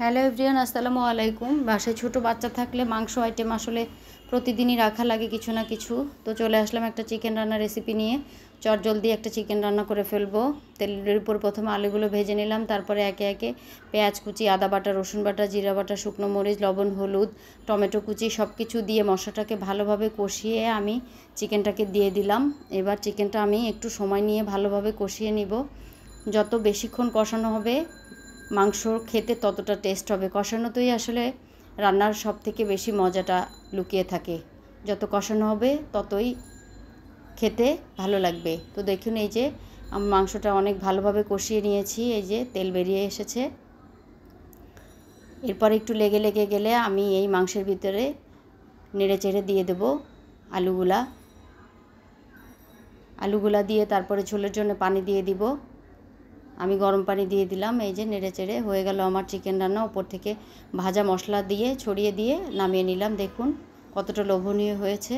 Hello everyone, আসসালামু আলাইকুম। বাসায় ছোটো বাচ্চা থাকলে মাংস আইটেম আসলে প্রতিদিনই রাখা লাগে কিছু না কিছু। তো চলে আসলাম একটা চিকেন রান্নার রেসিপি নিয়ে। চটজলদি একটা চিকেন রান্না করে ফেলবো। তেলের উপর প্রথমে আলুগুলো ভেজে নিলাম, তারপরে একে একে পেঁয়াজ কুচি, আদা বাটা, রসুন বাটা, জিরা বাটা, শুকনো মরিচ, লবণ, হলুদ, টমেটো কুচি সব কিছু দিয়ে মশলাটাকে ভালোভাবে কষিয়ে আমি চিকেনটাকে দিয়ে দিলাম। এবার চিকেনটা আমি একটু সময় নিয়ে ভালোভাবে কষিয়ে নিব। যত বেশিক্ষণ কষানো হবে মাংস খেতে ততটা টেস্ট হবে। কষানোতেই আসলে রান্নার সব থেকে বেশি মজাটা লুকিয়ে থাকে। যত কষানো হবে ততই খেতে ভালো লাগবে। তো দেখুন, এই যে আমি মাংসটা অনেক ভালোভাবে কষিয়ে নিয়েছি, এই যে তেল বেরিয়ে এসেছে। এরপর একটু লেগে লেগে গেলে আমি এই মাংসের ভিতরে নেড়ে চেড়ে দিয়ে দেব আলুগুলা দিয়ে তারপরে ঝোলের জন্য পানি দিয়ে দিব। আমি গরম পানি দিয়ে দিলাম। এই যে নেড়ে চেড়ে হয়ে গেল আমার চিকেন রান্না। উপর থেকে ভাজা মশলা দিয়ে ছড়িয়ে দিয়ে নামিয়ে নিলাম। দেখুন কতটা লোভনীয় হয়েছে।